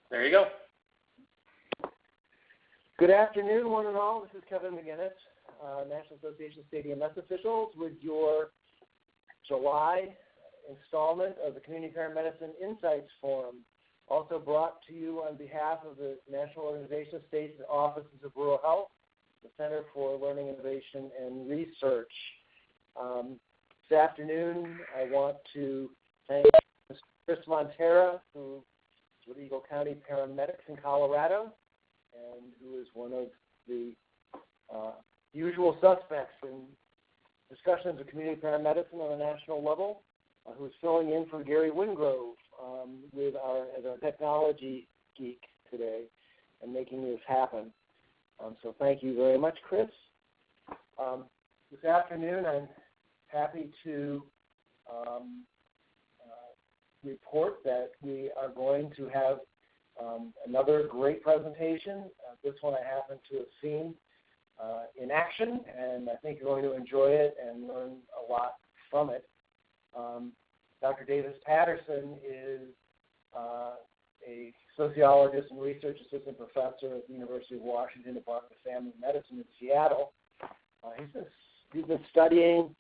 There you go. Good afternoon, one and all. This is Kevin McGinnis, National Association of State EMS Officials, with your July installment of the Community Paramedicine Insights Forum, also brought to you on behalf of the National Organization of States and Offices of Rural Health, the Center for Learning, Innovation, and Research. This afternoon, I want to thank Mr. Chris Montera, who is with Eagle County Paramedics in Colorado, and who is one of the usual suspects in discussions of community paramedicine on a national level, who is filling in for Gary Wingrove as our technology geek today and making this happen. So thank you very much, Chris. This afternoon, I'm happy to report that we are going to have another great presentation. This one I happen to have seen in action, and I think you're going to enjoy it and learn a lot from it. Dr. Davis Patterson is a sociologist and research assistant professor at the University of Washington Department of Family Medicine in Seattle. He's been studying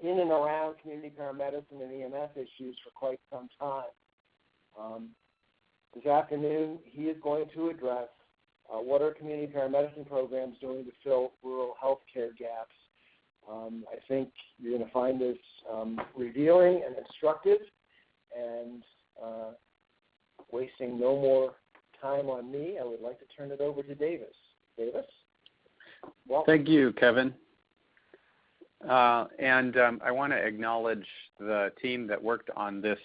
in and around community paramedicine and EMS issues for quite some time. This afternoon, he is going to address what are community paramedicine programs doing to fill rural healthcare gaps. I think you're going to find this revealing and instructive, and wasting no more time on me, I would like to turn it over to Davis. Davis? Welcome. Thank you, Kevin. And I want to acknowledge the team that worked on this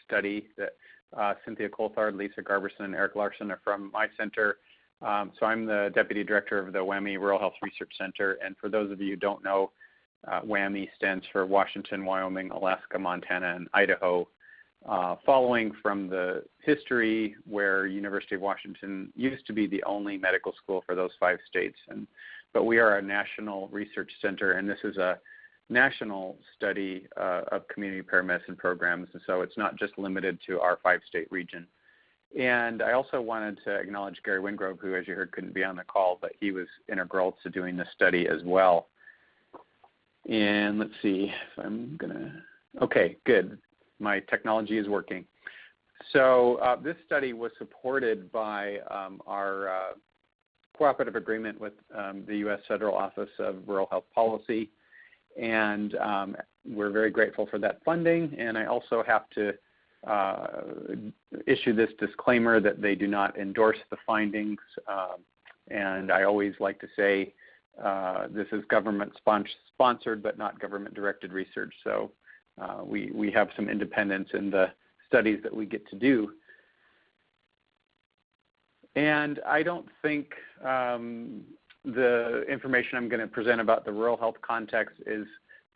study, that Cynthia Coulthard, Lisa Garberson, and Eric Larson are from my center. So I'm the Deputy Director of the WWAMI Rural Health Research Center. And for those of you who don't know, WWAMI stands for Washington, Wyoming, Alaska, Montana, and Idaho, following from the history where University of Washington used to be the only medical school for those 5 states. But we are a national research center, and this is a national study of community paramedicine programs, and so it's not just limited to our 5-state region. And I also wanted to acknowledge Gary Wingrove, who, as you heard, couldn't be on the call, but he was integral to doing this study as well. And let's see if I'm going to, okay, good. My technology is working. So this study was supported by our cooperative agreement with the U.S. Federal Office of Rural Health Policy, and we're very grateful for that funding. And I also have to issue this disclaimer that they do not endorse the findings, and I always like to say this is government-sponsored but not government-directed research, so we have some independence in the studies that we get to do. And I don't think the information I'm going to present about the rural health context is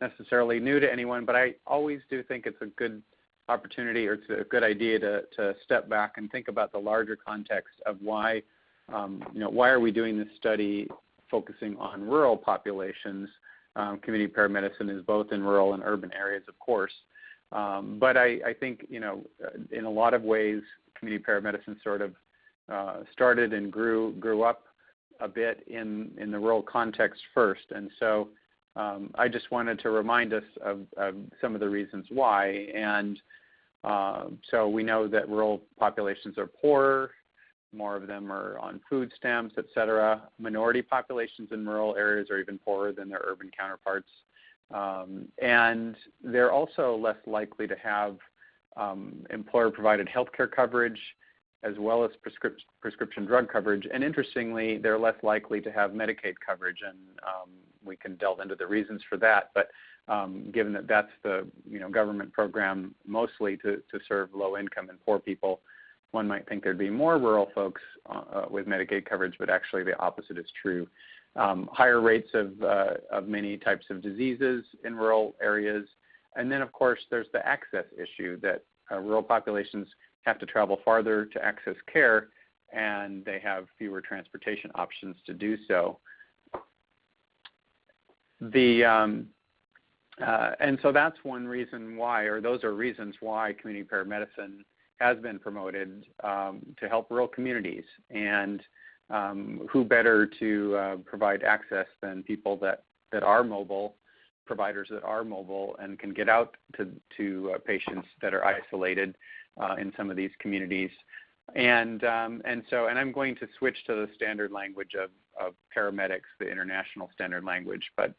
necessarily new to anyone, but I always do think it's a good opportunity, or it's a good idea to step back and think about the larger context of why, why are we doing this study focusing on rural populations. Community paramedicine is both in rural and urban areas, of course. But I think, in a lot of ways, community paramedicine sort of started and grew up a bit in the rural context first. And so I just wanted to remind us of some of the reasons why. And so we know that rural populations are poorer. More of them are on food stamps, et cetera. Minority populations in rural areas are even poorer than their urban counterparts. And they're also less likely to have employer-provided health care coverage, as well as prescription drug coverage. And interestingly, they're less likely to have Medicaid coverage, and we can delve into the reasons for that. But given that that's the government program mostly to serve low-income and poor people, one might think there'd be more rural folks with Medicaid coverage, but actually the opposite is true. Higher rates of many types of diseases in rural areas. And then, of course, there's the access issue that rural populations have to travel farther to access care, and they have fewer transportation options to do so. And so that's one reason why, or those are reasons why community paramedicine has been promoted to help rural communities. And who better to provide access than people that are mobile, providers that are mobile and can get out to patients that are isolated in some of these communities. And I'm going to switch to the standard language of paramedics, the international standard language, but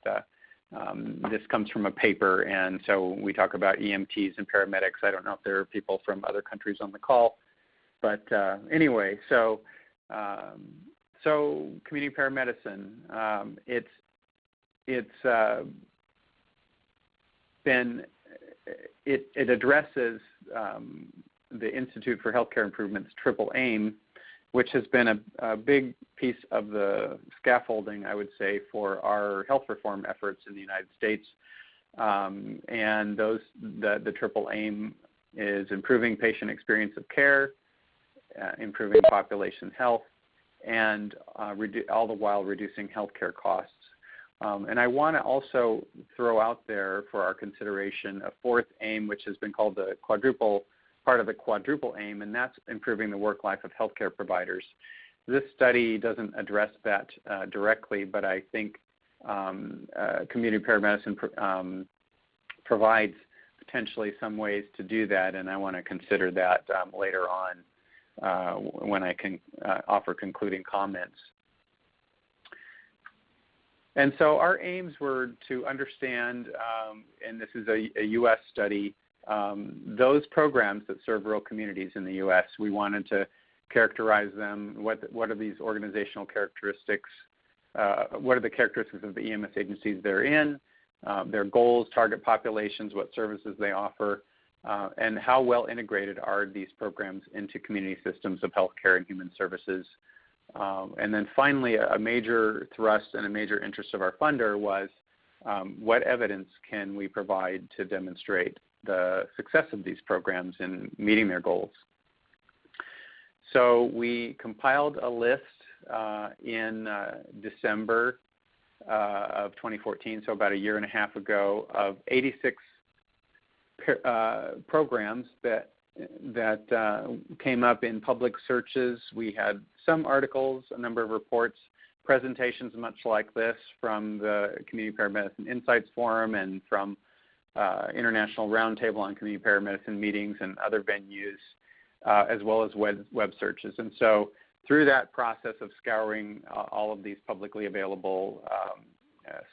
this comes from a paper, and so we talk about EMTs and paramedics. I don't know if there are people from other countries on the call, but anyway, so community paramedicine, it addresses the Institute for Healthcare Improvement's triple aim, which has been a big piece of the scaffolding, I would say, for our health reform efforts in the United States. And the triple aim is improving patient experience of care, improving population health, and all the while reducing healthcare costs. And I want to also throw out there for our consideration a fourth aim, which has been called the part of the quadruple aim, and that's improving the work life of healthcare providers. This study doesn't address that directly, but I think community paramedicine provides potentially some ways to do that, and I want to consider that later on when I can offer concluding comments. And so our aims were to understand, and this is a U.S. study, those programs that serve rural communities in the U.S. We wanted to characterize them. What are these organizational characteristics? What are the characteristics of the EMS agencies they're in? Their goals, target populations, what services they offer, and how well integrated are these programs into community systems of healthcare and human services. And then finally, a major thrust and a major interest of our funder was what evidence can we provide to demonstrate the success of these programs in meeting their goals. So we compiled a list in December of 2014, so about a year and a half ago, of 86 programs that came up in public searches. We had some articles, a number of reports, presentations much like this from the Community Paramedicine Insights Forum and from International Roundtable on Community Paramedicine meetings and other venues, as well as web searches. And so through that process of scouring all of these publicly available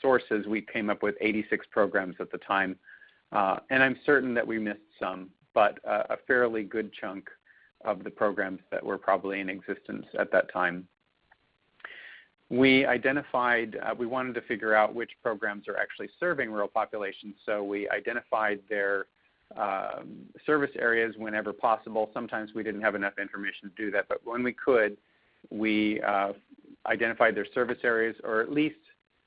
sources, we came up with 86 programs at the time. And I'm certain that we missed some, but a fairly good chunk of the programs that were probably in existence at that time. We identified, we wanted to figure out which programs are actually serving rural populations, so we identified their service areas whenever possible. Sometimes we didn't have enough information to do that, but when we could, we identified their service areas, or at least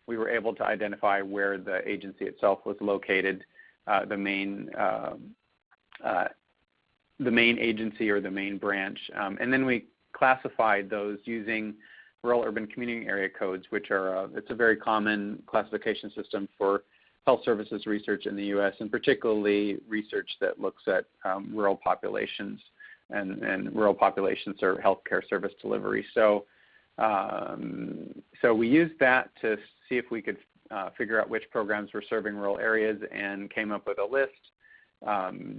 we were able to identify where the agency itself was located, the main agency or the main branch. And then we classified those using rural urban community area codes, which are it's a very common classification system for health services research in the U.S., and particularly research that looks at rural populations and rural populations or healthcare service delivery. So we used that to see if we could figure out which programs were serving rural areas, and came up with a list.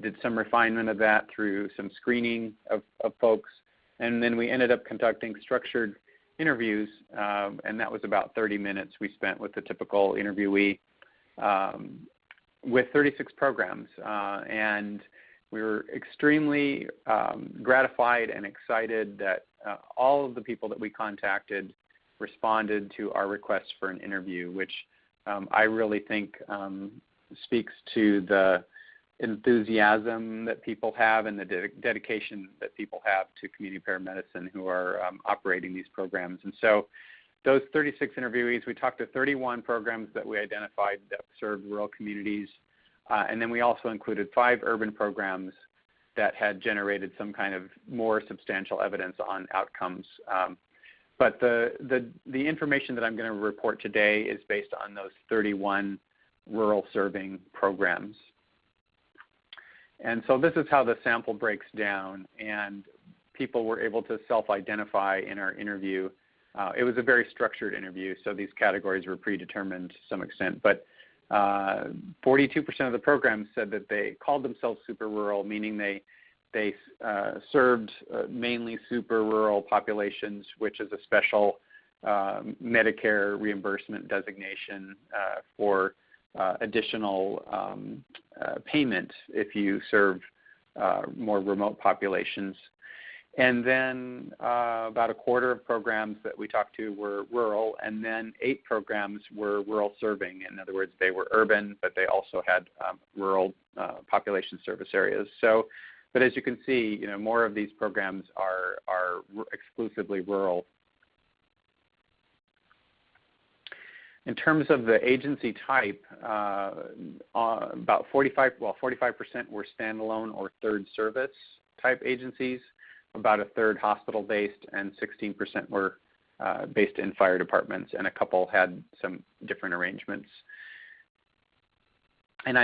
Did some refinement of that through some screening of folks, and then we ended up conducting structured interviews, and that was about 30 minutes we spent with the typical interviewee with 36 programs. And we were extremely gratified and excited that all of the people that we contacted responded to our request for an interview, which I really think speaks to the enthusiasm that people have and the dedication that people have to community paramedicine who are operating these programs. And so those 36 interviewees, we talked to 31 programs that we identified that served rural communities, and then we also included 5 urban programs that had generated some kind of more substantial evidence on outcomes. But the information that I'm going to report today is based on those 31 rural serving programs. And so this is how the sample breaks down, and people were able to self-identify in our interview. It was a very structured interview, so these categories were predetermined to some extent, but 42% of the programs said that they called themselves super rural, meaning they served mainly super rural populations, which is a special Medicare reimbursement designation for additional payment if you serve more remote populations. And then about a quarter of programs that we talked to were rural, and then 8 programs were rural serving. In other words, they were urban, but they also had rural population service areas. So, but as you can see, you know, more of these programs are exclusively rural. In terms of the agency type, about 45% were standalone or third service type agencies, about a third hospital-based, and 16% were based in fire departments, and a couple had some different arrangements. And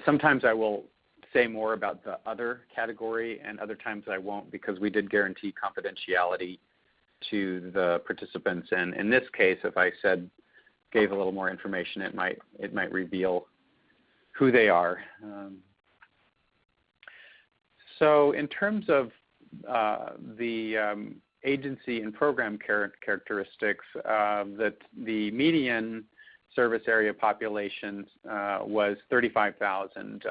sometimes I will say more about the other category, and other times I won't, because we did guarantee confidentiality to the participants. And in this case, if I gave a little more information, it might reveal who they are. So in terms of the agency and program characteristics, that the median service area population was 35,000,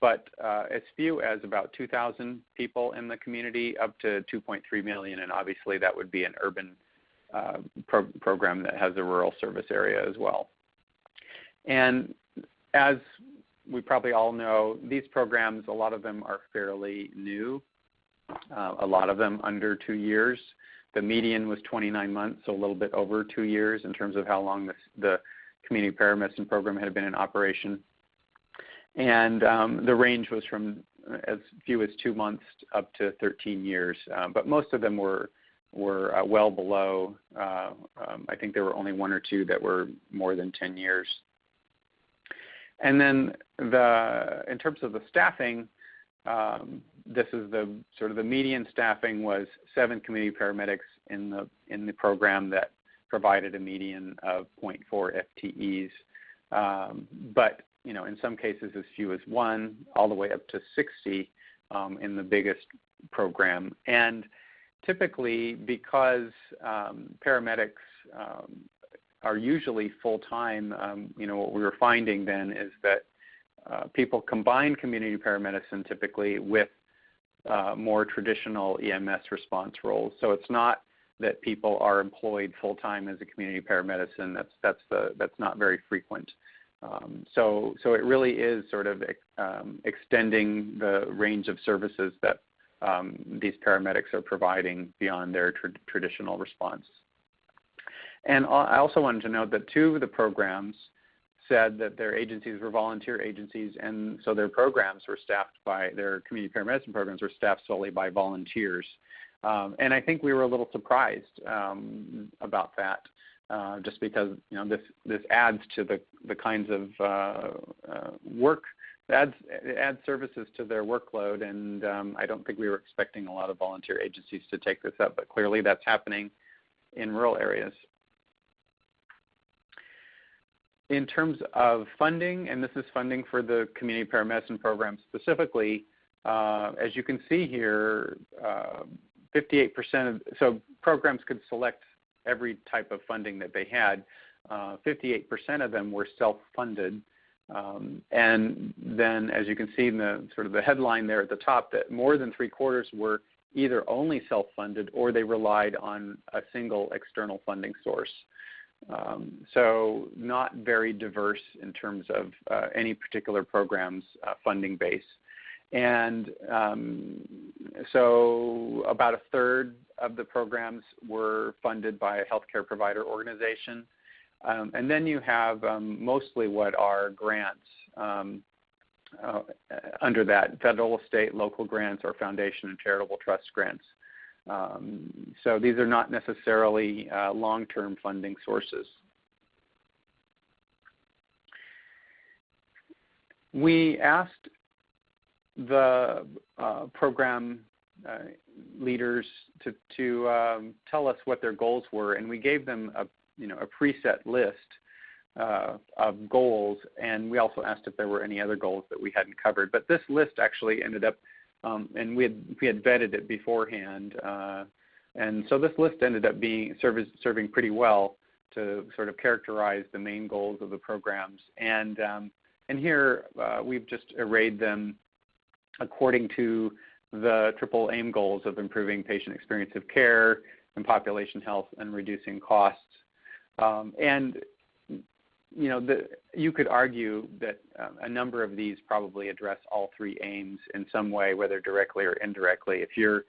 but as few as about 2,000 people in the community, up to 2.3 million, and obviously that would be an urban program that has a rural service area as well. And as we probably all know, these programs, a lot of them are fairly new, a lot of them under 2 years. The median was 29 months, so a little bit over 2 years in terms of how long the community paramedicine program had been in operation. And the range was from as few as 2 months up to 13 years, but most of them were well below. I think there were only 1 or 2 that were more than 10 years. And then in terms of the staffing, this is the sort of the median staffing was 7 community paramedics in the program that provided a median of 0.4 FTEs. But you know, in some cases as few as 1, all the way up to 60 in the biggest program. And typically, because paramedics are usually full-time, you know, what we were finding then is that people combine community paramedicine typically with more traditional EMS response roles. So it's not that people are employed full-time as a community paramedicine. That's not very frequent. So it really is sort of extending the range of services that these paramedics are providing beyond their traditional response. And I also wanted to note that 2 of the programs said that their agencies were volunteer agencies, and so their programs were staffed by, their community paramedicine programs were staffed solely by volunteers. And I think we were a little surprised about that, just because, you know, this adds to the kinds of work, it adds services to their workload, and I don't think we were expecting a lot of volunteer agencies to take this up, but clearly that's happening in rural areas. In terms of funding, and this is funding for the community paramedicine program specifically, as you can see here, 58% so programs could select every type of funding that they had. 58% of them were self-funded. And then, as you can see in the sort of the headline there at the top, that more than 3/4 were either only self-funded or they relied on a single external funding source. So not very diverse in terms of any particular program's funding base. And so about a third of the programs were funded by a healthcare provider organization. And then you have mostly what are grants under that, federal, state, local grants, or foundation and charitable trust grants. So these are not necessarily long-term funding sources. We asked the program leaders to tell us what their goals were, and we gave them a preset list of goals, and we also asked if there were any other goals that we hadn't covered. But this list actually ended up, and we had vetted it beforehand, and so this list ended up being serving pretty well to sort of characterize the main goals of the programs. And here we've just arrayed them according to the triple aim goals of improving patient experience of care and population health and reducing costs. You could argue that a number of these probably address all three aims in some way, whether directly or indirectly. If you're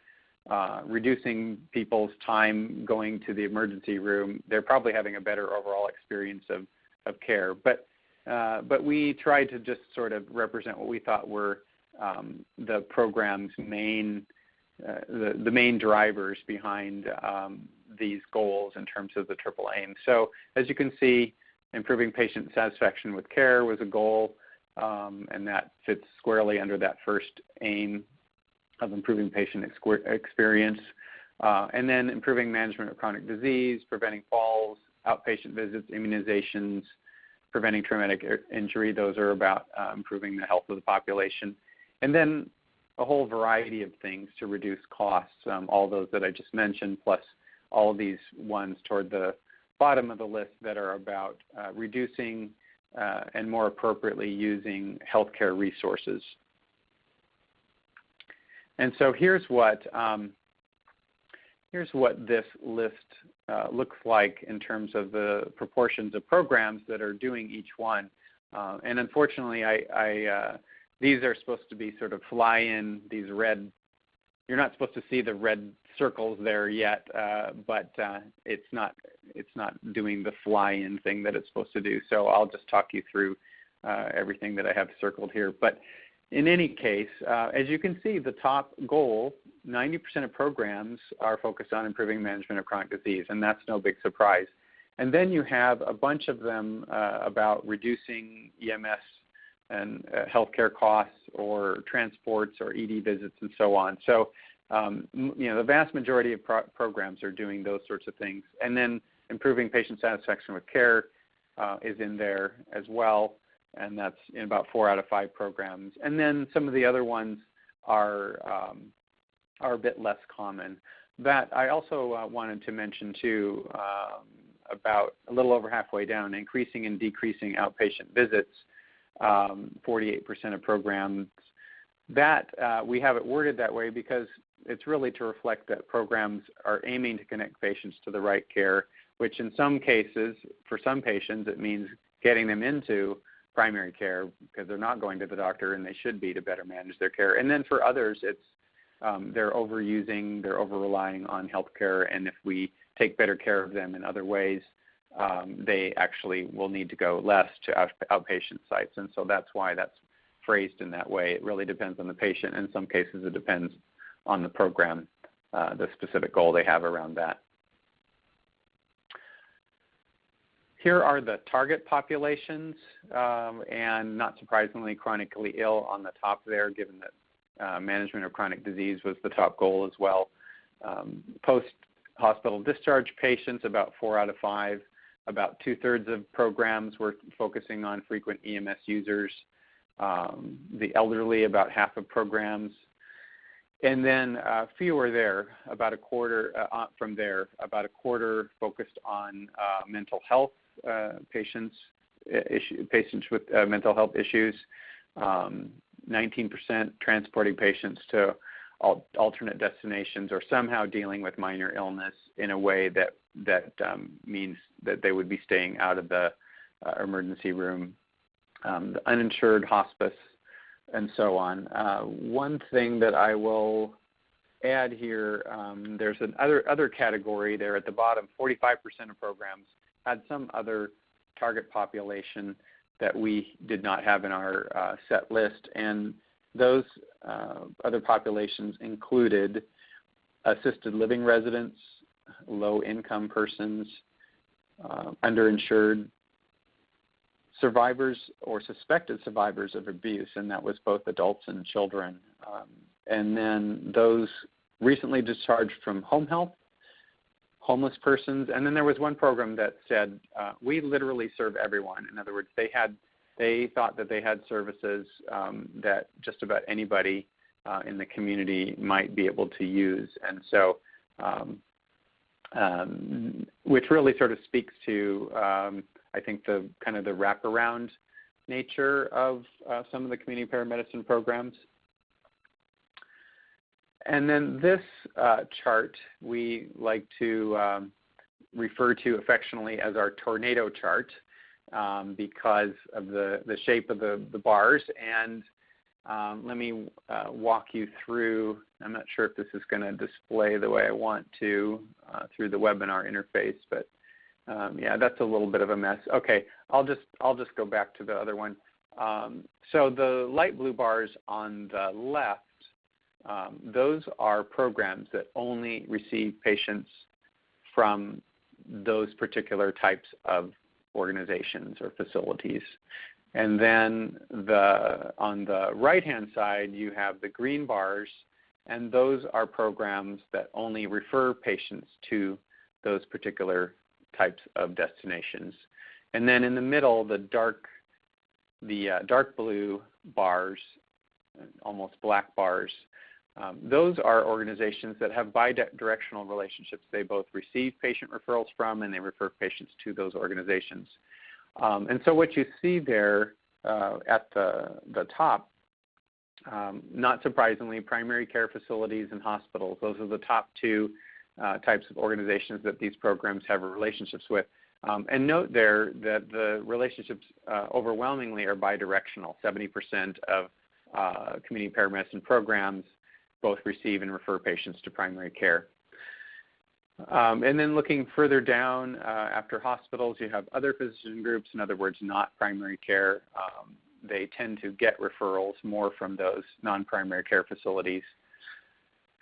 reducing people's time going to the emergency room, they're probably having a better overall experience of care. But we tried to just sort of represent what we thought were the program's main drivers behind these goals in terms of the triple aim. So as you can see, improving patient satisfaction with care was a goal, and that fits squarely under that first aim of improving patient experience. And then improving management of chronic disease, preventing falls, outpatient visits, immunizations, preventing traumatic injury. Those are about improving the health of the population. And then a whole variety of things to reduce costs, all those that I just mentioned, plus all of these ones toward the bottom of the list that are about reducing and more appropriately using healthcare resources. And so here's what this list looks like in terms of the proportions of programs that are doing each one. And unfortunately, these are supposed to be sort of fly-in, these red. You're not supposed to see the red circles there yet, but it's not doing the fly-in thing that it's supposed to do. So I'll just talk you through everything that I have circled here. But in any case, as you can see, the top goal, 90% of programs are focused on improving management of chronic disease, and that's no big surprise. And then you have a bunch of them about reducing EMS and healthcare costs or transports or ED visits and so on. So, the vast majority of programs are doing those sorts of things. And then improving patient satisfaction with care is in there as well, and that's in about 4 out of 5 programs. And then some of the other ones are a bit less common. That I also wanted to mention too, about a little over halfway down, increasing and decreasing outpatient visits, 48% of programs. That we have it worded that way because it's really to reflect that programs are aiming to connect patients to the right care, which in some cases, for some patients, it means getting them into primary care because they're not going to the doctor and they should be to better manage their care. And then for others, it's they're overusing, they're over-relying on healthcare, and if we take better care of them in other ways, they actually will need to go less to outpatient sites. And so that's why that's phrased in that way. It really depends on the patient. In some cases, it depends on the program, the specific goal they have around that. Here are the target populations, and not surprisingly, chronically ill on the top there, given that management of chronic disease was the top goal as well. Post-hospital discharge patients, about 4 out of 5. About 2/3 of programs were focusing on frequent EMS users. The elderly, about half of programs. And then fewer there, about a quarter from there, about a quarter focused on mental health patients with mental health issues. 19% transporting patients to alternate destinations or somehow dealing with minor illness in a way that means that they would be staying out of the emergency room. The uninsured hospice, and so on. One thing that I will add here, there's an other category there at the bottom. 45% of programs had some other target population that we did not have in our set list, and those other populations included assisted living residents, low-income persons, underinsured, survivors or suspected survivors of abuse, and that was both adults and children. And then those recently discharged from home health, homeless persons, and then there was one program that said, we literally serve everyone. In other words, they thought that they had services that just about anybody in the community might be able to use. And so, which really sort of speaks to, I think, the kind of the wraparound nature of some of the community paramedicine programs. And then this chart we like to refer to affectionately as our tornado chart because of the shape of the bars. And let me walk you through. I'm not sure if this is going to display the way I want to through the webinar interface, but yeah, that's a little bit of a mess. Okay, I'll just go back to the other one. So the light blue bars on the left, those are programs that only receive patients from those particular types of organizations or facilities. And then on the right-hand side, you have the green bars, and those are programs that only refer patients to those particular types of destinations. And then in the middle, the dark blue bars, almost black bars, those are organizations that have bi-directional relationships. They both receive patient referrals from and they refer patients to those organizations. And so what you see there at the top, not surprisingly, primary care facilities and hospitals, those are the top two types of organizations that these programs have relationships with. And note there that the relationships overwhelmingly are bi-directional. 70% of community paramedicine programs both receive and refer patients to primary care. And then looking further down, after hospitals, you have other physician groups, in other words, not primary care. They tend to get referrals more from those non-primary care facilities.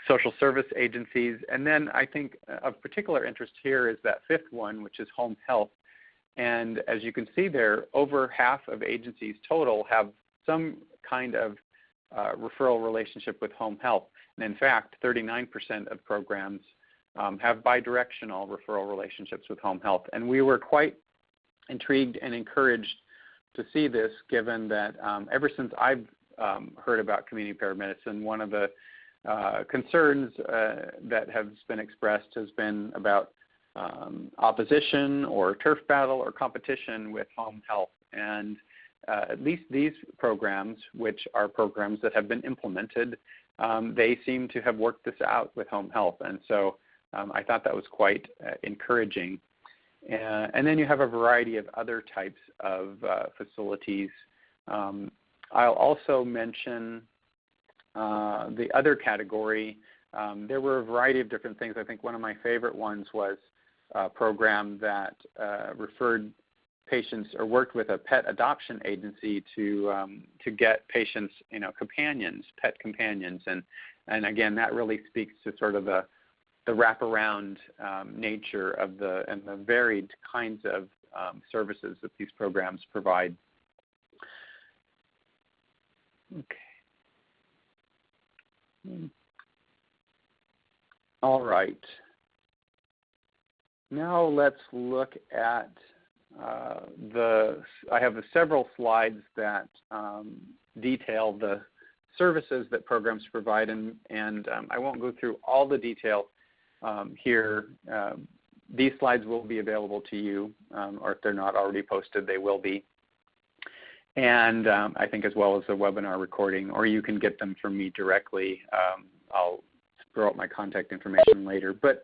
Social service agencies, and then I think of particular interest here is that fifth one, which is home health. And as you can see there, over half of agencies total have some kind of referral relationship with home health. And in fact, 39% of programs have bidirectional referral relationships with home health. And we were quite intrigued and encouraged to see this, given that ever since I've heard about community paramedicine, one of the concerns that has been expressed has been about opposition or turf battle or competition with home health. And at least these programs, which are programs that have been implemented, they seem to have worked this out with home health. And so I thought that was quite encouraging. And then you have a variety of other types of facilities. I'll also mention the other category. There were a variety of different things. I think one of my favorite ones was a program that referred patients or worked with a pet adoption agency to get patients, companions, pet companions, and again, that really speaks to sort of the wraparound nature of the varied kinds of services that these programs provide. Okay. All right. Now let's look at I have several slides that detail the services that programs provide, and I won't go through all the detail here. These slides will be available to you, or if they're not already posted, they will be. And I think as well as the webinar recording, or you can get them from me directly. I'll throw out my contact information later. But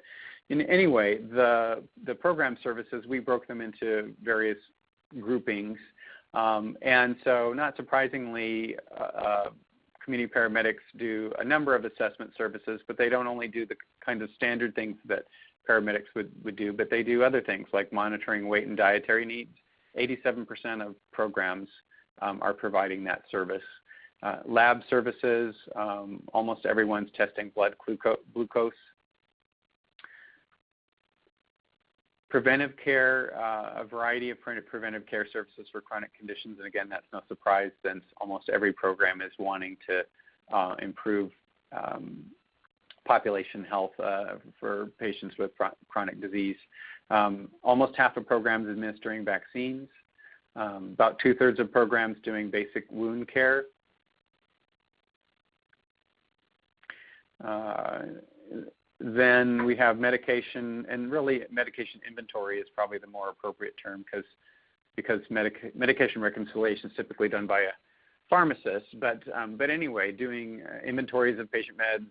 anyway, the program services, we broke them into various groupings. And so not surprisingly, community paramedics do a number of assessment services, but they don't only do the kind of standard things that paramedics would do, but they do other things like monitoring weight and dietary needs. 87% of programs are providing that service. Lab services, almost everyone's testing blood glucose. Preventive care, a variety of preventive care services for chronic conditions. And again, that's no surprise since almost every program is wanting to improve population health for patients with chronic disease. Almost half of programs administering vaccines, about 2/3 of programs doing basic wound care. Then we have medication, and really medication inventory is probably the more appropriate term because medication reconciliation is typically done by a pharmacist. But anyway, doing inventories of patient meds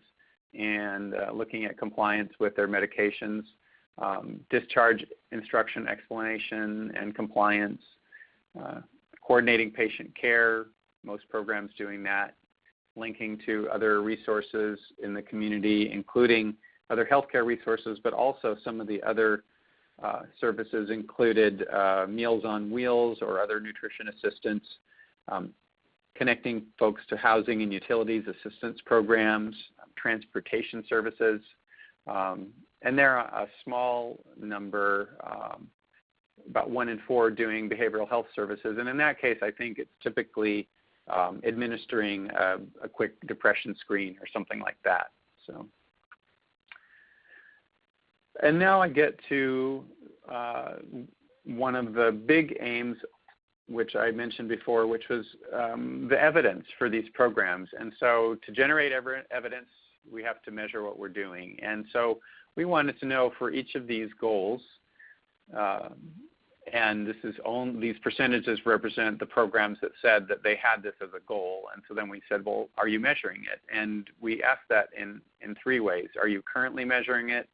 and looking at compliance with their medications, discharge instruction explanation and compliance, coordinating patient care, most programs doing that, linking to other resources in the community, including other healthcare resources, but also some of the other services included Meals on Wheels or other nutrition assistance, connecting folks to housing and utilities assistance programs, transportation services, and there are a small number, about 1 in 4, doing behavioral health services. And in that case, I think it's typically administering a quick depression screen or something like that. So, and now I get to one of the big aims, which I mentioned before, which was the evidence for these programs. And so to generate evidence, we have to measure what we're doing. And so we wanted to know for each of these goals, and these percentages represent the programs that said that they had this as a goal. And so then we said, well, are you measuring it? And we asked that in 3 ways. Are you currently measuring it?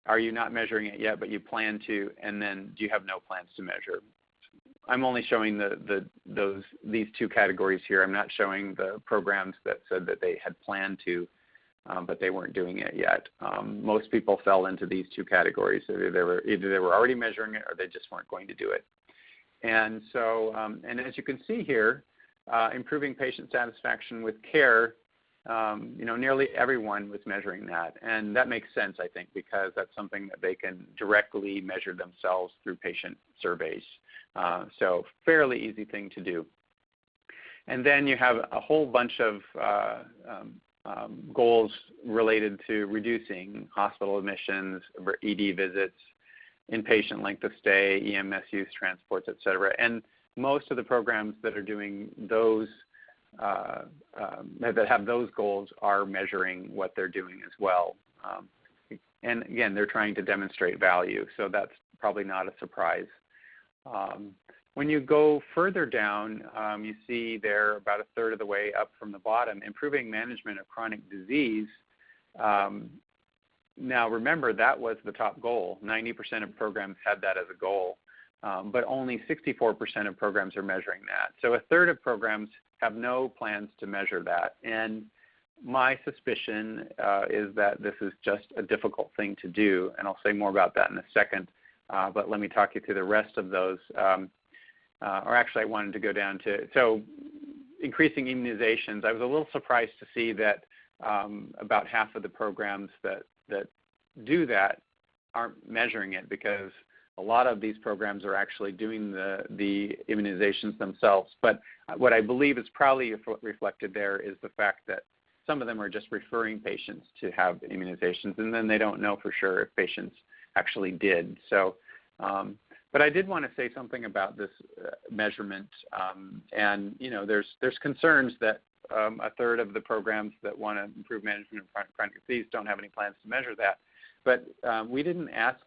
Are you not measuring it yet, but you plan to? And then do you have no plans to measure? I'm only showing these 2 categories here. I'm not showing the programs that said that they had planned to, but they weren't doing it yet. Most people fell into these 2 categories. Either they were already measuring it or they just weren't going to do it. And so, and as you can see here, improving patient satisfaction with care, nearly everyone was measuring that. And that makes sense, I think, because that's something that they can directly measure themselves through patient surveys. So fairly easy thing to do. And then you have a whole bunch of goals related to reducing hospital admissions, ED visits, inpatient length of stay, EMS use, transports, et cetera. And most of the programs that are doing those, that have those goals, are measuring what they're doing as well. And again, they're trying to demonstrate value, so that's probably not a surprise. When you go further down, you see there about 1/3 of the way up from the bottom, improving management of chronic disease. Now remember, that was the top goal. 90% of programs had that as a goal, but only 64% of programs are measuring that. So 1/3 of programs have no plans to measure that. And my suspicion is that this is just a difficult thing to do, and I'll say more about that in a second. But let me talk you through the rest of those. Or actually, I wanted to go down to, so increasing immunizations. I was a little surprised to see that about half of the programs that do that aren't measuring it, because a lot of these programs are actually doing the immunizations themselves. But what I believe is probably reflected there is the fact that some of them are just referring patients to have immunizations, and then they don't know for sure if patients actually did. So, but I did want to say something about this measurement, and there's concerns that 1/3 of the programs that want to improve management of chronic disease don't have any plans to measure that. But we didn't ask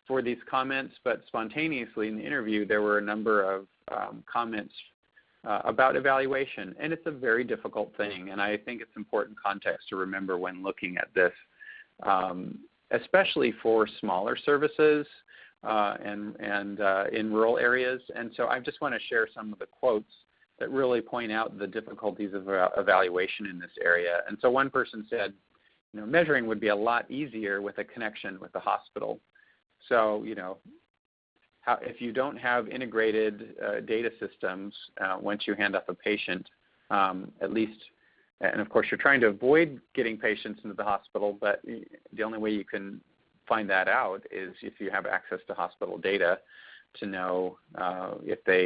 for these comments, but spontaneously in the interview there were a number of comments about evaluation, and it's a very difficult thing, and I think it's important context to remember when looking at this, especially for smaller services and in rural areas. And so I just want to share some of the quotes that really point out the difficulties of evaluation in this area. And so one person said, measuring would be a lot easier with a connection with the hospital. So, if you don't have integrated data systems once you hand off a patient, at least, and of course you're trying to avoid getting patients into the hospital, but the only way you can find that out is if you have access to hospital data to know if they,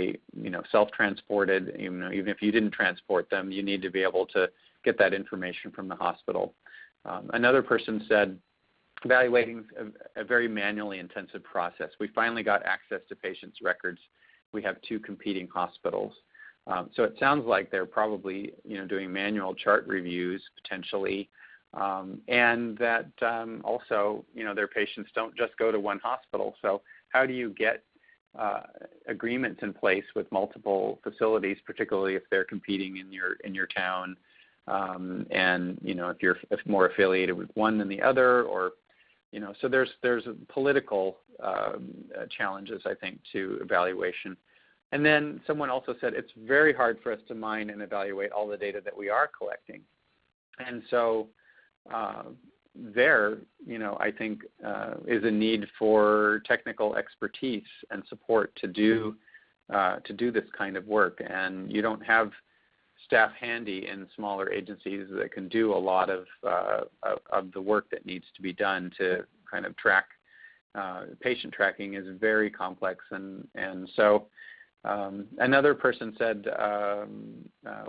self-transported, even if you didn't transport them, you need to be able to get that information from the hospital. Another person said, evaluating a very manually intensive process. We finally got access to patients' records. We have 2 competing hospitals. So it sounds like they're probably, doing manual chart reviews potentially, and that also, their patients don't just go to one hospital. So how do you get agreements in place with multiple facilities, particularly if they're competing in your town, and if you're more affiliated with one than the other, or so there's political challenges, I think, to evaluation. And then someone also said it's very hard for us to mine and evaluate all the data that we are collecting. And so I think is a need for technical expertise and support to do this kind of work. And you don't have staff handy in smaller agencies that can do a lot of the work that needs to be done to kind of track. Patient tracking is very complex, and so another person said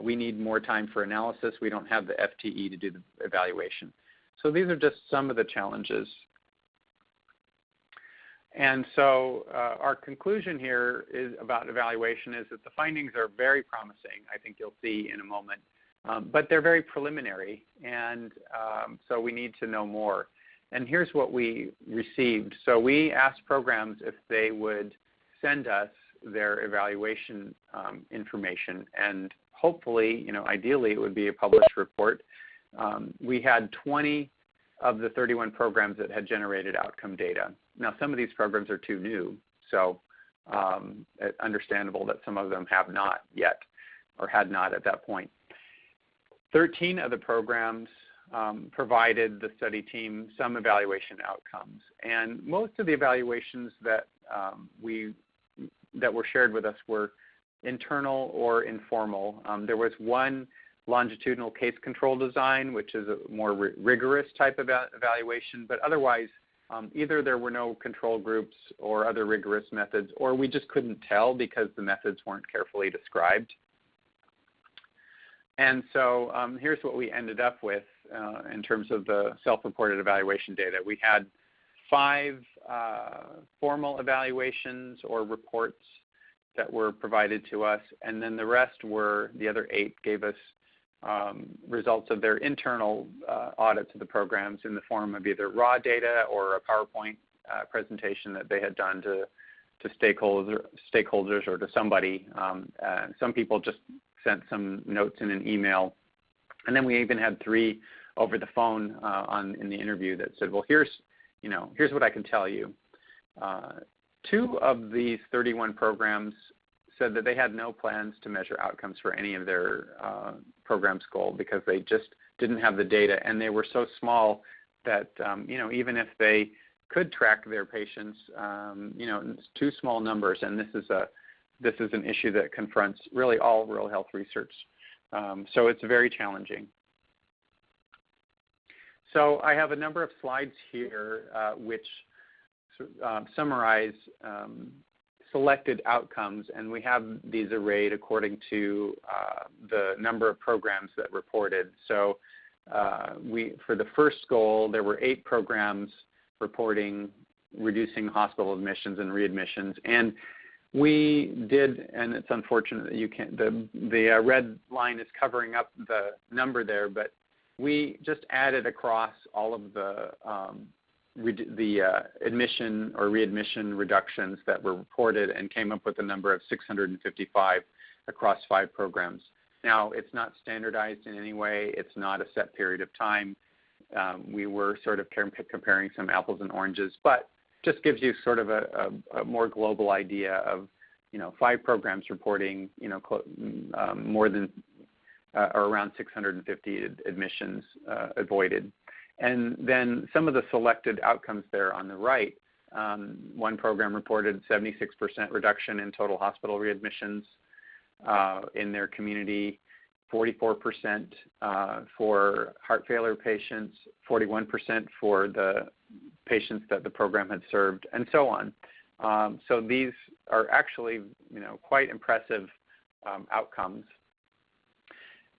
we need more time for analysis. We don't have the FTE to do the evaluation. So these are just some of the challenges. And so our conclusion here is about evaluation is that the findings are very promising. I think you'll see in a moment, but they're very preliminary, and so we need to know more. And here's what we received. So we asked programs if they would send us their evaluation information, and hopefully, ideally it would be a published report. We had 20 of the 31 programs that had generated outcome data. Now, some of these programs are too new, so it's understandable that some of them have not yet or had not at that point. 13 of the programs provided the study team some evaluation outcomes, and most of the evaluations that were shared with us were internal or informal. There was one longitudinal case control design, which is a more rigorous type of evaluation, but otherwise either there were no control groups or other rigorous methods, or we just couldn't tell because the methods weren't carefully described. And so here's what we ended up with in terms of the self-reported evaluation data. We had 5 formal evaluations or reports that were provided to us, and then the rest were, the other 8 gave us results of their internal audits of the programs in the form of either raw data or a PowerPoint presentation that they had done to stakeholders or to somebody. Some people just sent some notes in an email, and then we even had 3 over the phone in the interview that said, well, here's what I can tell you. 2 of these 31 programs said that they had no plans to measure outcomes for any of their programs goal because they just didn't have the data, and they were so small that even if they could track their patients, it's too small numbers, and this is an issue that confronts really all rural health research. So it's very challenging. So I have a number of slides here which summarize selected outcomes, and we have these arrayed according to the number of programs that reported. So for the first goal, there were 8 programs reporting reducing hospital admissions and readmissions, and we did, and it's unfortunate that you can't, the red line is covering up the number there, but we just added across all of the admission or readmission reductions that were reported and came up with a number of 655 across 5 programs. Now, it's not standardized in any way. It's not a set period of time. We were sort of comparing some apples and oranges, but just gives you sort of a more global idea of, 5 programs reporting, more than or around 650 admissions avoided. And then some of the selected outcomes there on the right, one program reported 76% reduction in total hospital readmissions in their community, 44% for heart failure patients, 41% for the patients that the program had served, and so on. So these are actually, quite impressive outcomes.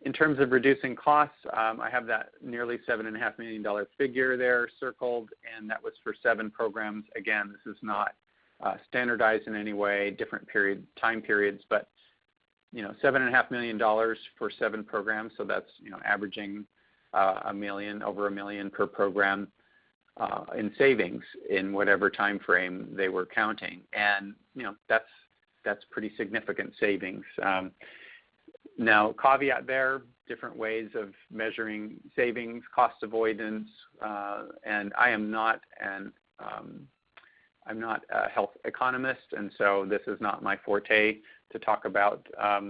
In terms of reducing costs, I have that nearly $7.5 million figure there circled, and that was for 7 programs. Again, this is not standardized in any way, different time periods, but $7.5 million for 7 programs, so that's averaging over $1 million per program in savings in whatever time frame they were counting, and that's pretty significant savings. Now, caveat there, different ways of measuring savings, cost avoidance, and I am not I'm not a health economist, and so this is not my forte to talk about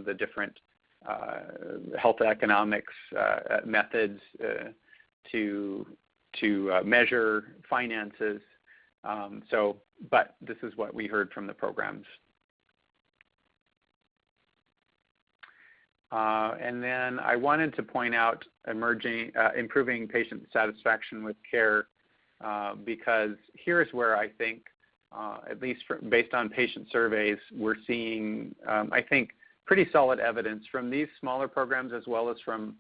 the different health economics methods to measure finances. But this is what we heard from the programs. And then I wanted to point out improving patient satisfaction with care, because here's where I think, at least based on patient surveys, we're seeing, I think, pretty solid evidence from these smaller programs as well as from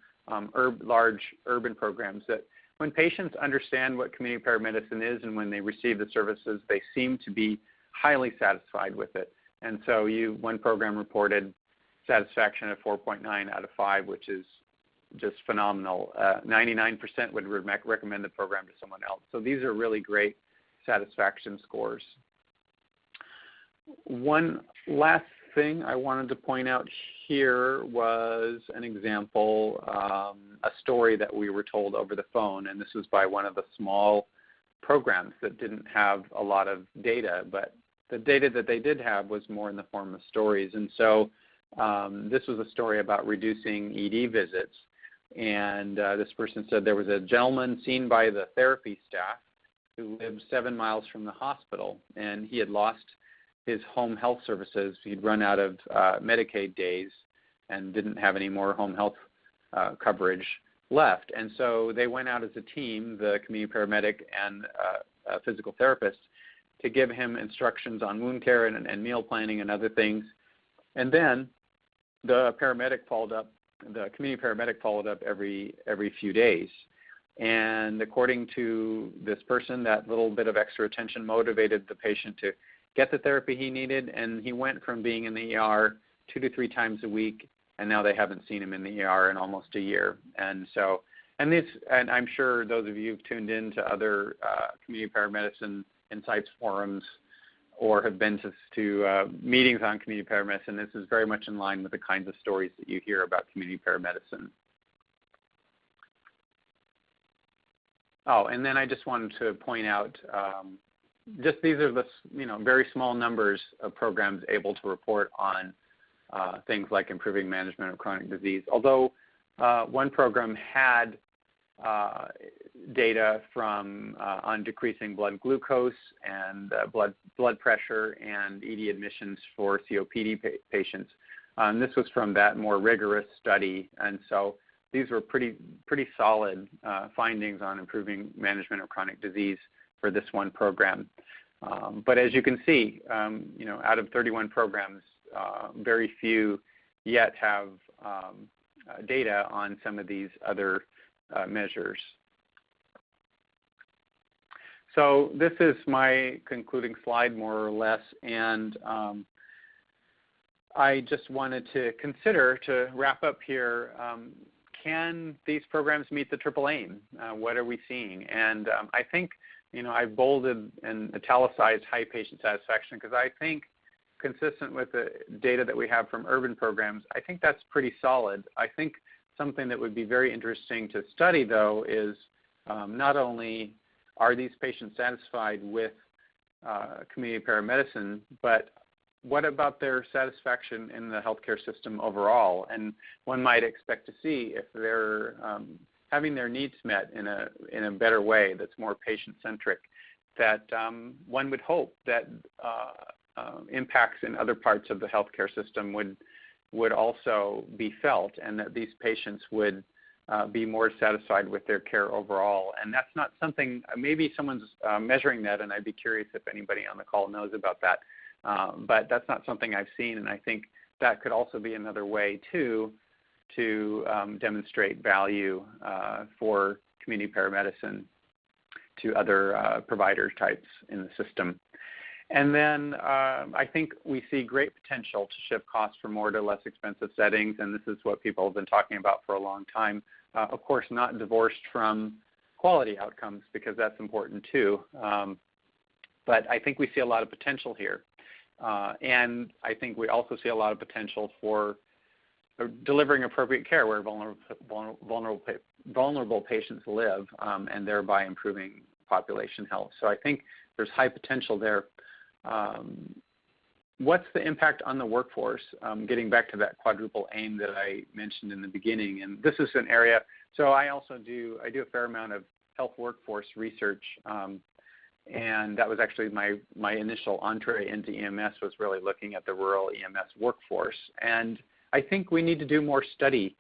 large urban programs that when patients understand what community paramedicine is and when they receive the services, they seem to be highly satisfied with it. And so one program reported satisfaction of 4.9 out of 5, which is just phenomenal. 99% would recommend the program to someone else. So these are really great satisfaction scores. One last thing I wanted to point out here was an example, a story that we were told over the phone, and this was by one of the small programs that didn't have a lot of data, but the data that they did have was more in the form of stories. And so this was a story about reducing ED visits, and this person said there was a gentleman seen by the therapy staff who lived 7 miles from the hospital, and he had lost his home health services. He'd run out of Medicaid days and didn't have any more home health coverage left. And so they went out as a team, the community paramedic and a physical therapist, to give him instructions on wound care and meal planning and other things. And then the community paramedic followed up every few days. And according to this person, that little bit of extra attention motivated the patient to get the therapy he needed, and he went from being in the ER 2 to 3 times a week, and now they haven't seen him in the ER in almost a year. And so, and I'm sure those of you who've tuned in to other community paramedicine insights forums or have been to meetings on community paramedicine, this is very much in line with the kinds of stories that you hear about community paramedicine. Oh, and then I just wanted to point out, just these are the very small numbers of programs able to report on things like improving management of chronic disease. Although one program had data on decreasing blood glucose and blood pressure and ED admissions for COPD patients. This was from that more rigorous study, and so these were pretty solid findings on improving management of chronic disease for this one program. But as you can see, out of 31 programs, very few yet have data on some of these other measures. So this is my concluding slide, more or less, and I just wanted to consider, to wrap up here, can these programs meet the triple aim? What are we seeing? And I think, I've bolded and italicized high patient satisfaction because I think, consistent with the data that we have from urban programs, I think that's pretty solid. I think something that would be very interesting to study, though, is not only are these patients satisfied with community paramedicine, but what about their satisfaction in the healthcare system overall? And one might expect to see if they're having their needs met in a better way that's more patient-centric, that one would hope that impacts in other parts of the healthcare system would also be felt, and that these patients would be more satisfied with their care overall. And that's not something, maybe someone's measuring that, and I'd be curious if anybody on the call knows about that. But that's not something I've seen, and I think that could also be another way, too, to demonstrate value for community paramedicine to other provider types in the system. And then I think we see great potential to shift costs from more to less expensive settings, and this is what people have been talking about for a long time. Of course, not divorced from quality outcomes, because that's important too. But I think we see a lot of potential here. And I think we also see a lot of potential for delivering appropriate care where vulnerable patients live, and thereby improving population health. So I think there's high potential there. What's the impact on the workforce? Getting back to that quadruple aim that I mentioned in the beginning, and this is an area. So I do a fair amount of health workforce research, and that was actually my initial entree into EMS, was really looking at the rural EMS workforce. And I think we need to do more study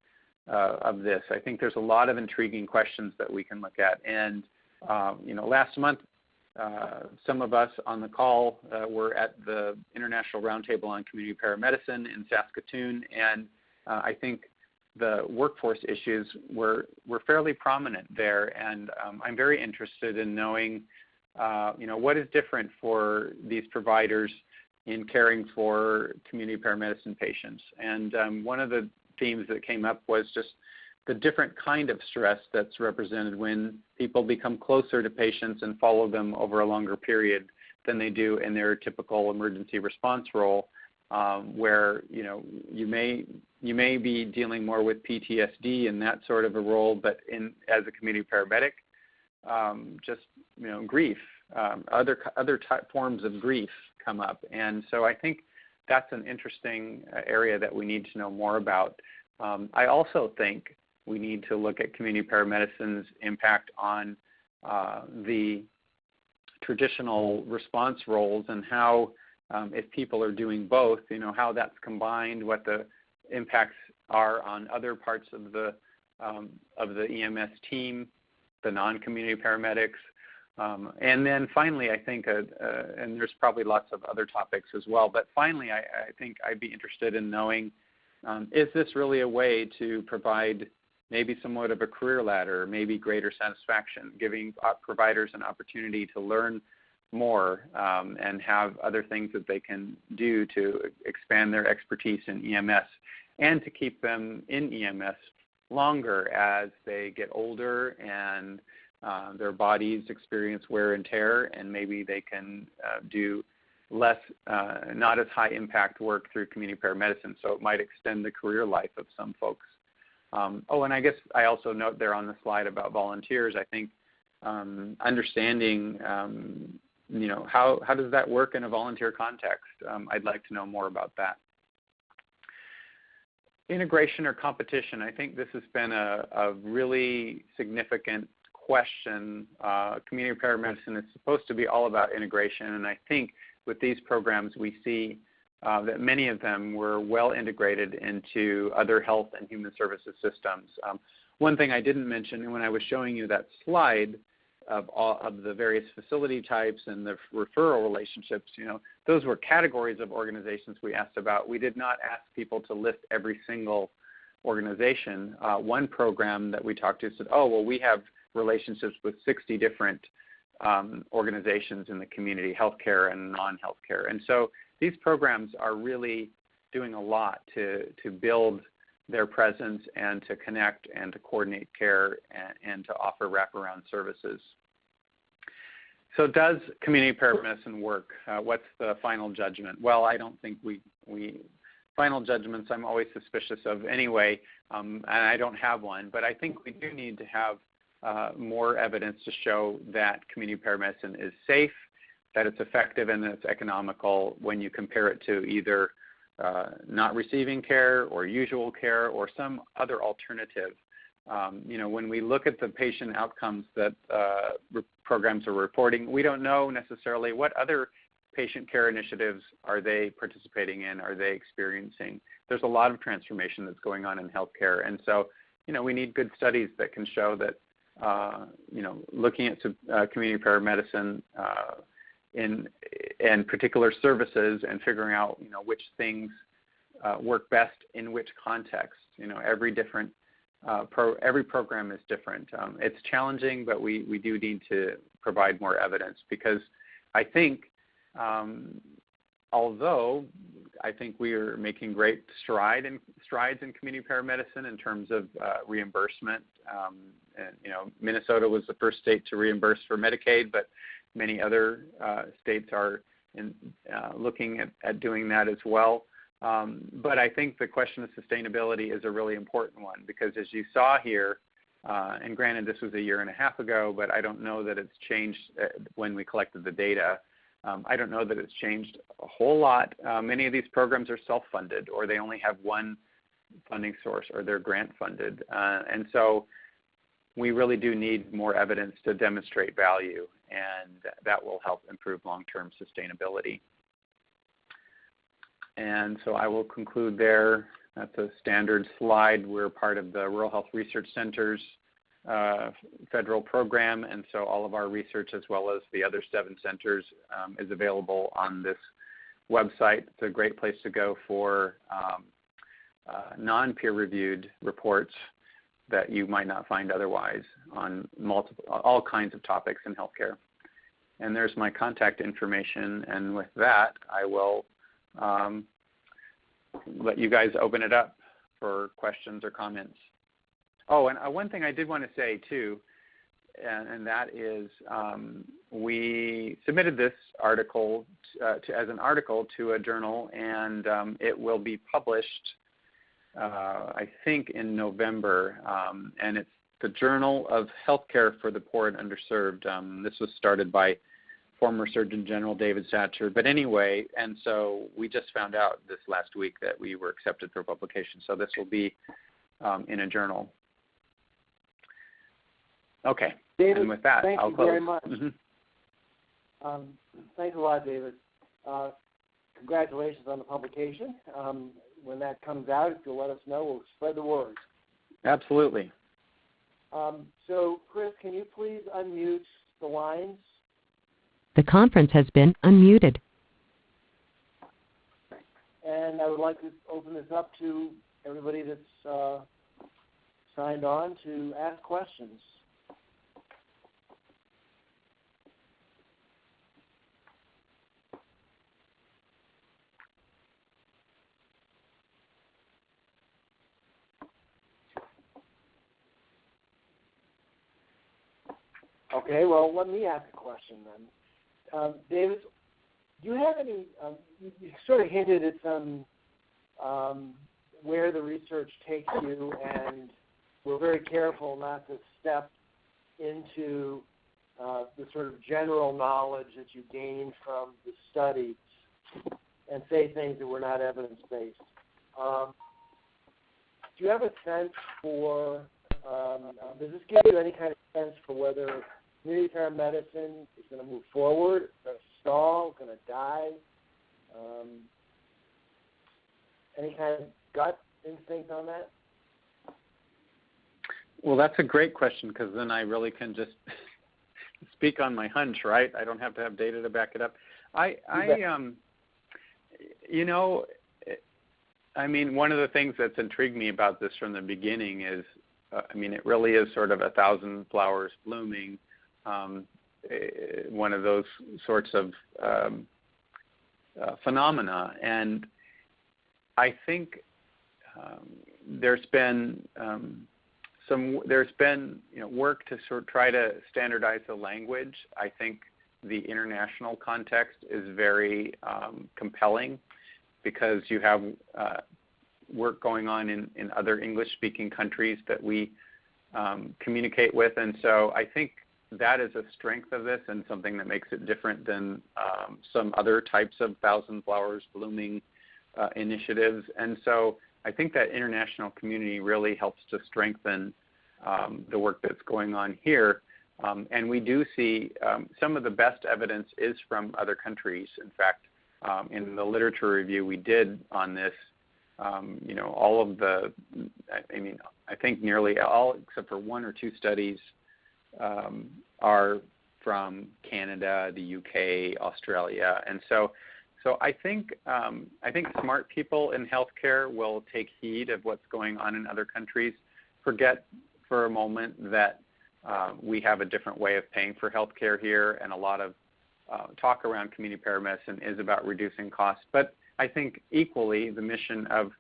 of this. I think there's a lot of intriguing questions that we can look at. And last month, some of us on the call were at the International Roundtable on Community Paramedicine in Saskatoon, and I think the workforce issues were fairly prominent there. And I'm very interested in knowing, what is different for these providers in caring for community paramedicine patients. And one of the themes that came up was just the different kind of stress that's represented when people become closer to patients and follow them over a longer period than they do in their typical emergency response role, where you may be dealing more with PTSD in that sort of a role, but as a community paramedic, grief, other forms of grief come up. And so I think that's an interesting area that we need to know more about. I also think we need to look at community paramedicine's impact on the traditional response roles, and how, if people are doing both, how that's combined, what the impacts are on other parts of the EMS team, the non-community paramedics. And then finally, I think, and there's probably lots of other topics as well, but finally, I think I'd be interested in knowing, is this really a way to provide maybe somewhat of a career ladder, maybe greater satisfaction, giving providers an opportunity to learn more and have other things that they can do to expand their expertise in EMS, and to keep them in EMS longer as they get older and their bodies experience wear and tear, and maybe they can do less, not as high impact work through community paramedicine. So it might extend the career life of some folks. And I guess I also note there on the slide about volunteers, I think understanding, how does that work in a volunteer context? I'd like to know more about that. Integration or competition, I think this has been a really significant question. Community paramedicine is supposed to be all about integration, and I think with these programs we see that many of them were well integrated into other health and human services systems. One thing I didn't mention when I was showing you that slide of the various facility types and the referral relationships, those were categories of organizations we asked about. We did not ask people to list every single organization. One program that we talked to said, we have relationships with 60 different organizations in the community, healthcare and non-healthcare. And so these programs are really doing a lot to build their presence and to connect and to coordinate care and to offer wraparound services. So does community paramedicine work? What's the final judgment? Well, I don't think we final judgments I'm always suspicious of anyway, and I don't have one, but I think we do need to have more evidence to show that community paramedicine is safe, that it's effective, and that it's economical when you compare it to either not receiving care or usual care or some other alternative. When we look at the patient outcomes that programs are reporting, we don't know necessarily what other patient care initiatives are they participating in, are they experiencing. There's a lot of transformation that's going on in healthcare, and so we need good studies that can show that, looking at community paramedicine in particular services and figuring out, which things work best in which context. Every program is different. It's challenging, but we do need to provide more evidence, because I think, although I think we are making great strides in community paramedicine in terms of reimbursement. Minnesota was the first state to reimburse for Medicaid, but many other states are looking at doing that as well. But I think the question of sustainability is a really important one, because as you saw here, and granted this was a year and a half ago, but I don't know that it's changed when we collected the data. I don't know that it's changed a whole lot. Many of these programs are self-funded, or they only have one funding source, or they're grant funded. And so we really do need more evidence to demonstrate value, and that will help improve long-term sustainability. And so I will conclude there. That's a standard slide. We're part of the Rural Health Research Center's federal program, and so all of our research, as well as the other 7 centers, is available on this website. It's a great place to go for non-peer-reviewed reports that you might not find otherwise on all kinds of topics in healthcare. And there's my contact information, and with that, I will let you guys open it up for questions or comments. Oh, and one thing I did want to say too, and that is we submitted this article as an article to a journal, and it will be published, I think, in November, and it's the Journal of Healthcare for the Poor and Underserved. This was started by former Surgeon General Davis Patterson. But anyway, and so we just found out this last week that we were accepted for publication. So this will be in a journal. Okay. David, and with that, I'll close. Thank you very much. Mm-hmm. Thanks a lot, David. Congratulations on the publication. When that comes out, if you'll let us know, we'll spread the word. Absolutely. So, Chris, can you please unmute the lines? The conference has been unmuted. And I would like to open this up to everybody that's signed on to ask questions. Okay, well, let me ask a question then. David, do you have any, you sort of hinted at some where the research takes you, and we're very careful not to step into the sort of general knowledge that you gain from the study and say things that were not evidence-based. Do you have a sense for, does this give you any kind of sense for whether community paramedicine is going to move forward, going to stall, going to die? Any kind of gut instinct on that? Well, that's a great question, because then I really can just speak on my hunch, right? I don't have to have data to back it up. One of the things that's intrigued me about this from the beginning is, it really is sort of 1,000 flowers blooming, one of those sorts of phenomena. And I think there's been work to sort of try to standardize the language. I think the international context is very compelling, because you have work going on in other English-speaking countries that we communicate with. And so I think that is a strength of this, and something that makes it different than some other types of 1,000 flowers blooming initiatives. And so I think that international community really helps to strengthen the work that's going on here. And we do see some of the best evidence is from other countries. In fact, in the literature review we did on this, all of the, I think nearly all except for one or two studies are from Canada, the UK, Australia, and so I think smart people in healthcare will take heed of what's going on in other countries. Forget for a moment that we have a different way of paying for healthcare here, and a lot of talk around community paramedicine is about reducing costs. But I think equally the mission of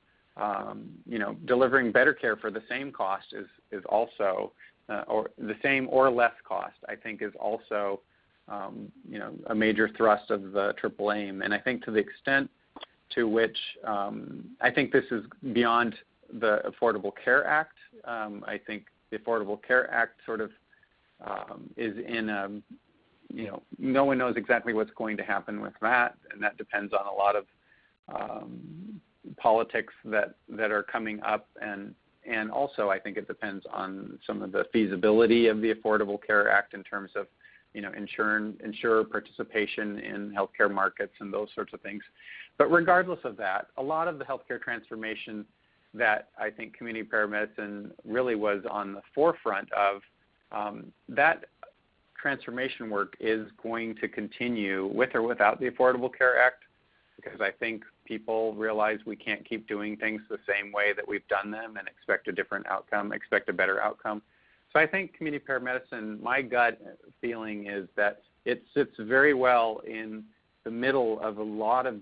delivering better care for the same cost is also, or the same or less cost, I think is also a major thrust of the triple aim. And I think to the extent to which I think this is beyond the Affordable Care Act. I think the Affordable Care Act sort of is in a, no one knows exactly what's going to happen with that, and that depends on a lot of politics that are coming up, and also I think it depends on some of the feasibility of the Affordable Care Act in terms of insurer participation in healthcare markets and those sorts of things. But regardless of that, a lot of the healthcare transformation that I think community paramedicine really was on the forefront of, that transformation work is going to continue with or without the Affordable Care Act, because I think people realize we can't keep doing things the same way that we've done them and expect a different outcome, expect a better outcome. So I think community paramedicine, my gut feeling is that it sits very well in the middle of a lot of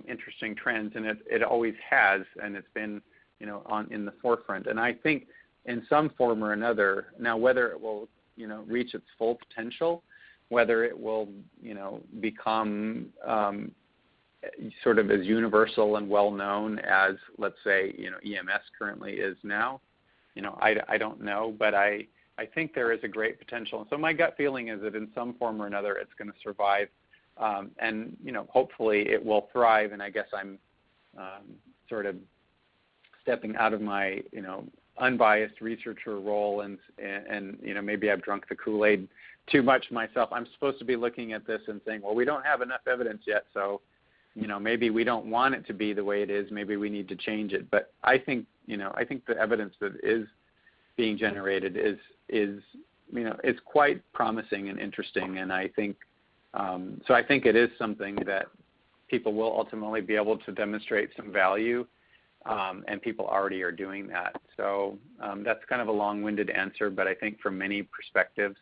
interesting trends, and it always has, and it's been in the forefront. And I think in some form or another, now whether it will reach its full potential, whether it will become sort of as universal and well known as, let's say, EMS currently is now, I don't know, but I think there is a great potential. So my gut feeling is that in some form or another it's going to survive, and hopefully it will thrive. And I guess I'm sort of stepping out of my unbiased researcher role, and maybe I've drunk the Kool-Aid too much myself. I'm supposed to be looking at this and saying, well, we don't have enough evidence yet, so maybe we don't want it to be the way it is. Maybe we need to change it. But I think the evidence that is being generated is quite promising and interesting. And I think so. I think it is something that people will ultimately be able to demonstrate some value, and people already are doing that. So that's kind of a long-winded answer, but I think from many perspectives,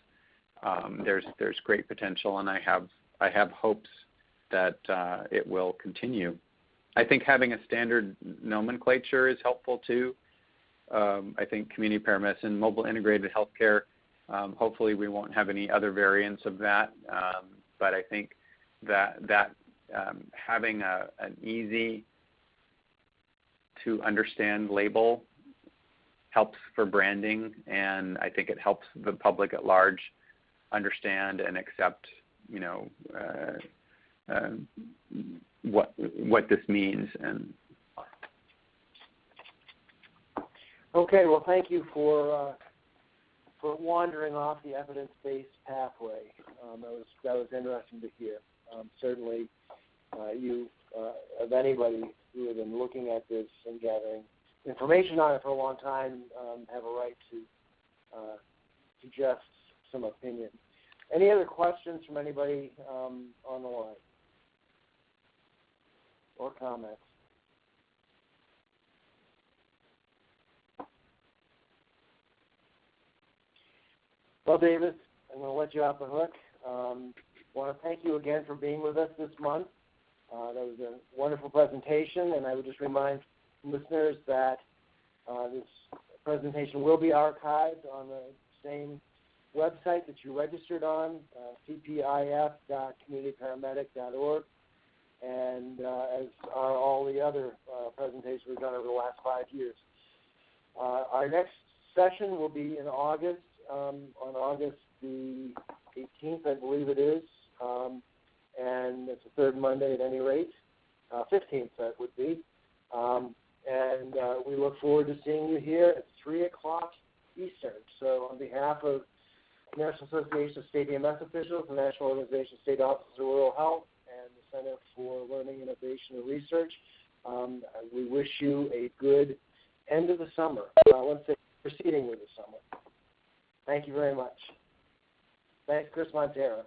there's great potential, and I have hopes that it will continue. I think having a standard nomenclature is helpful too. I think community paramedicine, mobile integrated healthcare, hopefully we won't have any other variants of that. But I think that having an easy to understand label helps for branding, and I think it helps the public at large understand and accept, what this means. And okay, well, thank you for wandering off the evidence-based pathway. That was interesting to hear. Certainly, you of anybody who has been looking at this and gathering information on it for a long time have a right to suggest some opinion. Any other questions from anybody on the line or comments? Well, Davis, I'm going to let you off the hook. I want to thank you again for being with us this month. That was a wonderful presentation, and I would just remind listeners that this presentation will be archived on the same website that you registered on, cpif.communityparamedic.org, and as are all the other presentations we've done over the last 5 years. Our next session will be in August, on August the 18th, I believe it is, and it's the third Monday at any rate, 15th that would be, and we look forward to seeing you here at 3 o'clock Eastern. So on behalf of the National Association of State EMS Officials, the National Organization of State Offices of Rural Health, and the Center for Learning, Innovation, and Research, We wish you a good end of the summer. Let's say proceeding with the summer. Thank you very much. Thanks, Chris Montero.